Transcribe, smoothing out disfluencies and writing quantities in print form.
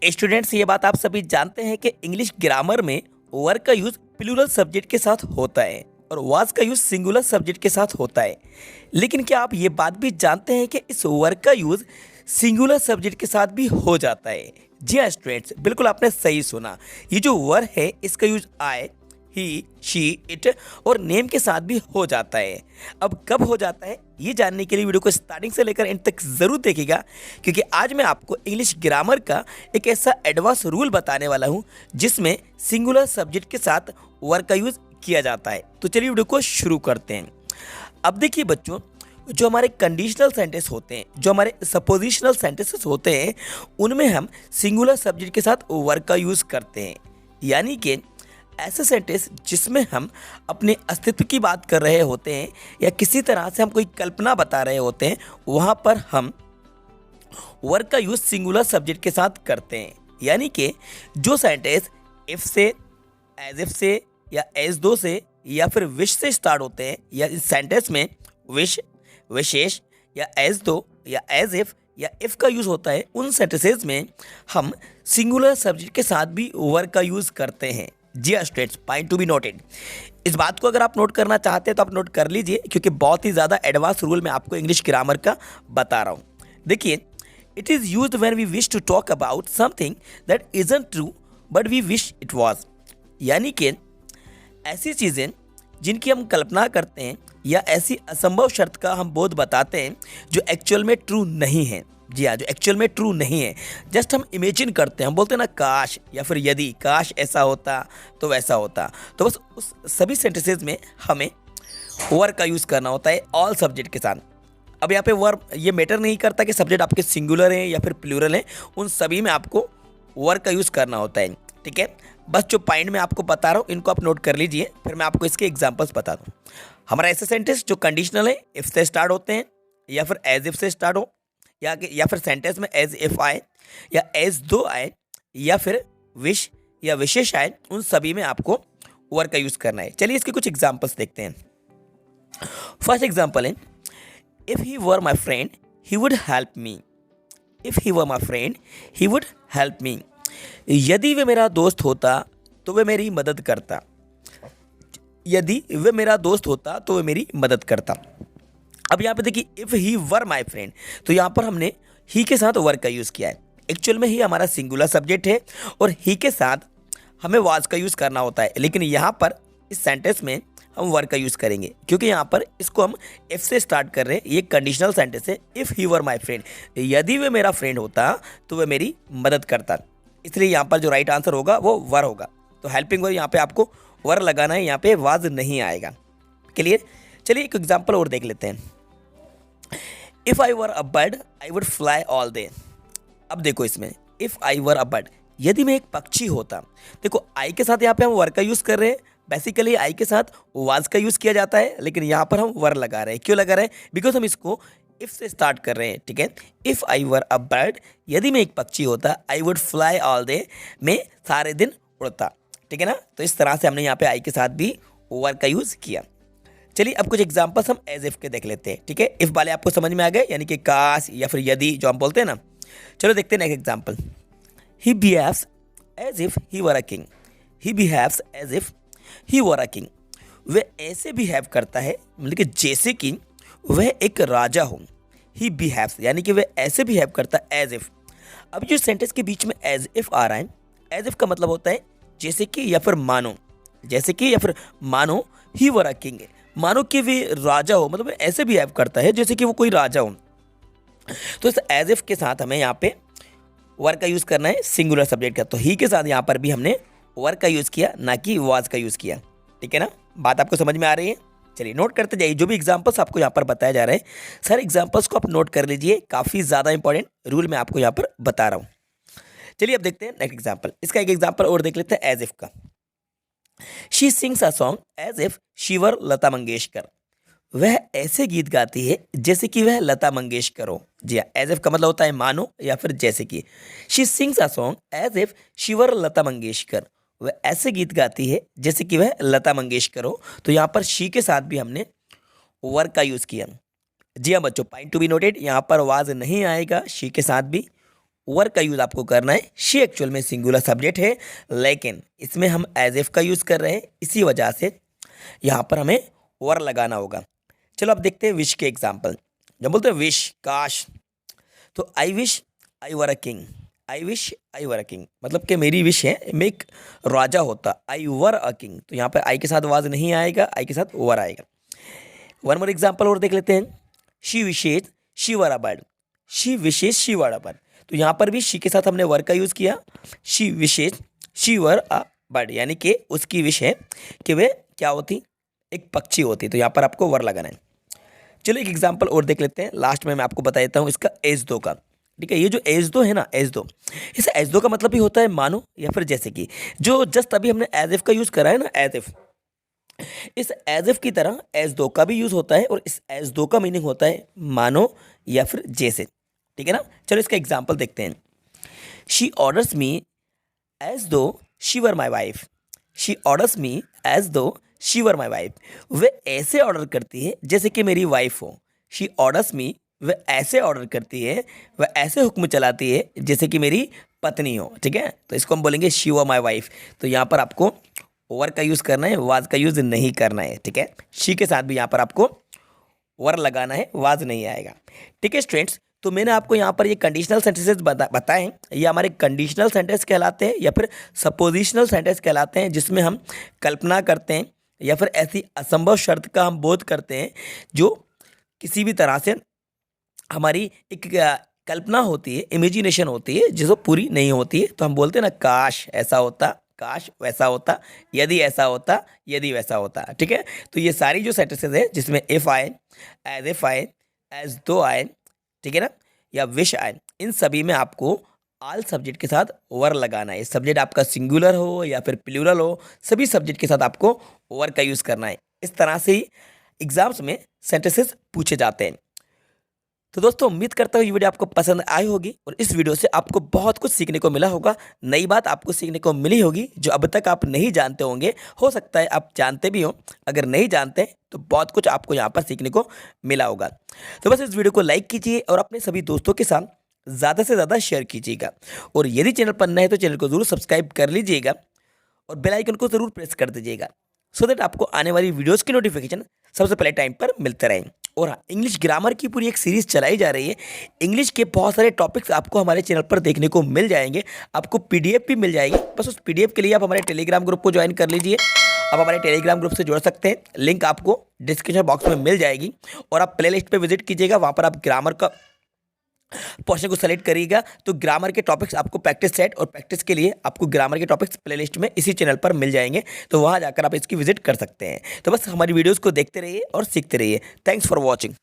Students, ये बात आप सभी जानते हैं कि इंग्लिश ग्रामर में वर का यूज प्लूरल सब्जेक्ट के साथ होता है और वाज का यूज सिंगुलर सब्जेक्ट के साथ होता है। लेकिन क्या आप ये बात भी जानते हैं कि इस वर का यूज सिंगुलर सब्जेक्ट के साथ भी हो जाता है? जी हाँ स्टूडेंट्स, बिल्कुल आपने सही सुना। ये जो वर है इसका use I, he, she, it और नेम के साथ भी हो जाता है। अब कब हो जाता है ये जानने के लिए वीडियो को स्टार्टिंग से लेकर एंड तक ज़रूर देखिएगा, क्योंकि आज मैं आपको इंग्लिश ग्रामर का एक ऐसा एडवांस रूल बताने वाला हूँ जिसमें सिंगुलर सब्जेक्ट के साथ वर का यूज़ किया जाता है। तो चलिए वीडियो को शुरू करते हैं। अब देखिए बच्चों, जो हमारे कंडीशनल सेंटेंस होते हैं, जो हमारे सपोजिशनल सेंटेंसेस होते हैं, उनमें हम सिंगुलर सब्जेक्ट के साथ वर का यूज़ करते हैं। यानी कि ऐसे सेंटेंस जिसमें हम अपने अस्तित्व की बात कर रहे होते हैं या किसी तरह से हम कोई कल्पना बता रहे होते हैं, वहाँ पर हम वर का यूज़ सिंगुलर सब्जेक्ट के साथ करते हैं। यानी कि जो सेंटेंस इफ से, एज इफ से या एज दो से या फिर विश से स्टार्ट होते हैं, या इस सेंटेंस में विश, विशेष या एज दो या एज इफ या इफ का यूज़ होता है, उन सेंटेंसेस में हम सिंगुलर सब्जेक्ट के साथ भी वर का यूज़ करते हैं। जी हाँ students, point to be noted. इस बात को अगर आप नोट करना चाहते हैं तो आप नोट कर लीजिए, क्योंकि बहुत ही ज़्यादा एडवांस रूल मैं आपको इंग्लिश ग्रामर का बता रहा हूँ। देखिए, it is used when we wish to talk about something that isn't true but we wish it was. यानी कि ऐसी चीज़ें जिनकी हम कल्पना करते हैं या ऐसी असंभव शर्त का हम बोध बताते हैं जो एक्चुअल में ट्रू नहीं है। जी हाँ, जो एक्चुअल में ट्रू नहीं है, जस्ट हम इमेजिन करते हैं। हम बोलते हैं ना काश, या फिर यदि काश ऐसा होता तो वैसा होता। तो बस उस सभी सेंटेंसेस में हमें वर का यूज़ करना होता है ऑल सब्जेक्ट के साथ। अब यहाँ पे वर ये मैटर नहीं करता कि सब्जेक्ट आपके सिंगुलर हैं या फिर प्लूरल हैं, उन सभी में आपको वर का यूज़ करना होता है। ठीक है, बस जो पॉइंट मैं आपको बता रहा हूँ इनको आप नोट कर लीजिए, फिर मैं आपको इसके एग्जांपल्स बता दूँ। हमारा ऐसे सेंटेंस जो कंडीशनल है, इफ से स्टार्ट होते हैं या फिर एज इफ से स्टार्ट हो, या फिर सेंटेंस में एज इफ आए या एज दो आए या फिर विश या विशेष आए, उन सभी में आपको वर का यूज़ करना है। चलिए इसके कुछ एग्जांपल्स देखते हैं। फर्स्ट एग्जांपल है, if he were my friend he would help me. If he were my friend he would help me. यदि वे मेरा दोस्त होता तो वे मेरी मदद करता। यदि वे मेरा दोस्त होता तो वे मेरी मदद करता। अब यहाँ पे देखिए, if he were my friend, तो यहाँ पर हमने ही के साथ वर का यूज़ किया है। एक्चुअल में ही हमारा सिंगुलर सब्जेक्ट है और ही के साथ हमें वाज का यूज़ करना होता है, लेकिन यहाँ पर इस सेंटेंस में हम वर का यूज़ करेंगे, क्योंकि यहाँ पर इसको हम इफ़ से स्टार्ट कर रहे हैं। ये कंडीशनल सेंटेंस है, if he were my friend, यदि वे मेरा फ्रेंड होता तो वह मेरी मदद करता। इसलिए यहाँ पर जो राइट आंसर होगा वो वर होगा। तो हेल्पिंग वर्ब यहाँ पे आपको वर लगाना है, यहाँ पे वाज नहीं आएगा। क्लियर? चलिए एक एग्जाम्पल और देख लेते हैं। If I were a bird I would fly all day. अब देखो इसमें, if I were a bird, यदि मैं एक पक्षी होता। देखो आई के साथ यहाँ पे हम वर का यूज़ कर रहे हैं। बेसिकली आई के साथ वाज का यूज़ किया जाता है, लेकिन यहाँ पर हम वर लगा रहे हैं। क्यों लगा रहे हैं? बिकॉज हम इसको इफ़ से स्टार्ट कर रहे हैं। ठीक है, if I were a bird, यदि मैं एक पक्षी होता, I would fly all day, मैं सारे दिन उड़ता। ठीक है ना? तो इस तरह से हमने यहाँ पे आई के साथ भी वर का यूज़ किया। चलिए अब कुछ एग्जांपल्स हम एज इफ के देख लेते हैं। ठीक है, इफ वाले आपको समझ में आ गए, यानी कि काश या फिर यदि जो हम बोलते हैं ना। चलो देखते हैं next example. He behaves as if he were a king. He behaves as if he were a king. वह ऐसे बिहेव करता है मतलब कि जैसे कि वह एक राजा हो। ही बिहेव्स यानी कि वह ऐसे बिहेव करता है एज इफ। अब जो सेंटेंस के बीच में एज इफ आ रहा है, एज इफ का मतलब होता है जैसे कि या फिर मानो। जैसे कि या फिर मानो ही वर अ किंग, मानो कि वे राजा हो, मतलब ऐसे बिहेव करता है जैसे कि वो कोई राजा हो। तो इस एज इफ के साथ हमें यहाँ पे वर का यूज़ करना है सिंगुलर सब्जेक्ट का। तो ही के साथ यहाँ पर भी हमने वर का यूज़ किया, ना कि वाज का यूज़ किया। ठीक है ना? बात आपको समझ में आ रही है? चलिए नोट करते जाइए, जो भी एग्जांपल्स आपको यहाँ पर बताया जा रहा है, सर एग्जांपल्स को आप नोट कर लीजिए। काफ़ी ज़्यादा इंपॉर्टेंट रूल मैं आपको यहाँ पर बता रहा हूँ। चलिए अब देखते हैं नेक्स्ट एग्जाम्पल। इसका एक एग्जाम्पल और देख लेते हैं एज इफ का। She sings a song as if she were Lata Mangeshkar. वह ऐसे गीत गाती है जैसे कि वह लता मंगेशकर हो। जी हाँ, एज इफ का मतलब होता है मानो या फिर जैसे कि। She sings a song as if she were Lata Mangeshkar. वह ऐसे गीत गाती है जैसे कि वह लता मंगेशकर हो। तो यहाँ पर शी के साथ भी हमने वर का यूज़ किया। जी हाँ बच्चों, पॉइंट टू बी नोटेड, यहाँ पर वाज नहीं आएगा, शी के साथ भी वर का यूज़ आपको करना है। शी एक्चुअल में सिंगुलर सब्जेक्ट है, लेकिन इसमें हम एज इफ का यूज़ कर रहे हैं, इसी वजह से यहाँ पर हमें वर लगाना होगा। चलो अब देखते हैं विश के एग्जाम्पल। जब बोलते हैं विश, काश, तो I wish I were a king. I wish I were a king मतलब कि मेरी विश है मैं एक राजा होता। आई वर अ किंग, तो यहाँ पर आई के साथ आवाज़ नहीं आएगा, आई के साथ वर आएगा। वन मोर एग्जाम्पल और देख लेते हैं। She wishes she were a bird. She wishes she were a bird, तो यहाँ पर भी शी के साथ हमने वर का यूज़ किया। She wishes she were a bird, यानी कि उसकी विश है कि वे क्या होती, एक पक्षी होती, तो यहाँ पर आपको वर लगाना है। चलो एक एग्जाम्पल और देख लेते हैं, लास्ट में मैं आपको बता देता हूँ इसका एज दो का। ठीक है, ये जो एज दो है ना, एज दो, इस एज दो का मतलब भी होता है मानो या फिर जैसे कि, जो जस्ट अभी हमने एज इफ का यूज़ करा है ना, एज इफ, इस एज इफ की तरह एज दो का भी यूज़ होता है, और इस एज दो का मीनिंग होता है मानो या फिर जैसे। ठीक है ना, चलो इसका एग्जाम्पल देखते हैं। She orders me as though she were my wife. She orders me as though she were my wife, वे ऐसे ऑर्डर करती है जैसे कि मेरी वाइफ हो। शी ऑर्डर्स मी, वे ऐसे ऑर्डर करती है, वह ऐसे हुक्म चलाती है जैसे कि मेरी पत्नी हो। ठीक है, तो इसको हम बोलेंगे शी वर माई वाइफ। तो यहाँ पर आपको वर का यूज़ करना है, वाज का यूज़ नहीं करना है। ठीक है, शी के साथ भी यहाँ पर आपको वर लगाना है, वाज नहीं आएगा। ठीक है स्टूडेंट्स, तो मैंने आपको यहाँ पर ये कंडीशनल सेंटेंसेस बताए हैं। ये हमारे कंडीशनल सेंटेंस कहलाते हैं या फिर सपोजिशनल सेंटेंस कहलाते हैं, जिसमें हम कल्पना करते हैं या फिर ऐसी असंभव शर्त का हम बोध करते हैं जो किसी भी तरह से हमारी एक कल्पना होती है, इमेजिनेशन होती है, जो पूरी नहीं होती है। तो हम बोलते हैं ना, काश ऐसा होता, काश वैसा होता, यदि ऐसा होता, यदि वैसा होता। ठीक है, तो ये सारी जो सेंटेंसेस है जिसमें इफ आए, एज इफ आए, एज दो आए, ठीक है ना, या विश आए, इन सभी में आपको आल सब्जेक्ट के साथ वर लगाना है। सब्जेक्ट आपका सिंगुलर हो या फिर प्लूरल हो, सभी सब्जेक्ट के साथ आपको वर का यूज़ करना है। इस तरह से ही एग्जाम्स में सेंटेंसेस पूछे जाते हैं। तो दोस्तों उम्मीद करता हूँ ये वीडियो आपको पसंद आई होगी और इस वीडियो से आपको बहुत कुछ सीखने को मिला होगा, नई बात आपको सीखने को मिली होगी जो अब तक आप नहीं जानते होंगे। हो सकता है आप जानते भी हो, अगर नहीं जानते तो बहुत कुछ आपको यहाँ पर सीखने को मिला होगा। तो बस इस वीडियो को लाइक कीजिए और अपने सभी दोस्तों के साथ ज़्यादा से ज़्यादा शेयर कीजिएगा, और यदि चैनल पर नए हैं तो चैनल को ज़रूर सब्सक्राइब कर लीजिएगा और बेल आइकन को ज़रूर प्रेस कर दीजिएगा, सो दैट आपको आने वाली वीडियोज़ की नोटिफिकेशन सबसे पहले टाइम पर मिलते रहें। और हाँ, इंग्लिश ग्रामर की पूरी एक सीरीज़ चलाई जा रही है। इंग्लिश के बहुत सारे टॉपिक्स आपको हमारे चैनल पर देखने को मिल जाएंगे, आपको पीडीएफ भी मिल जाएगी। बस उस पीडीएफ के लिए आप हमारे टेलीग्राम ग्रुप को ज्वाइन कर लीजिए। आप हमारे टेलीग्राम ग्रुप से जुड़ सकते हैं, लिंक आपको डिस्क्रिप्शन बॉक्स में मिल जाएगी। और आप प्लेलिस्ट पे विजिट कीजिएगा, वहाँ पर आप ग्रामर का पोर्शन को सेलेक्ट करिएगा तो ग्रामर के टॉपिक्स आपको प्रैक्टिस सेट और प्रैक्टिस के लिए आपको ग्रामर के टॉपिक्स प्लेलिस्ट में इसी चैनल पर मिल जाएंगे, तो वहाँ जाकर आप इसकी विजिट कर सकते हैं। तो बस हमारी वीडियोस को देखते रहिए और सीखते रहिए। Thanks for watching.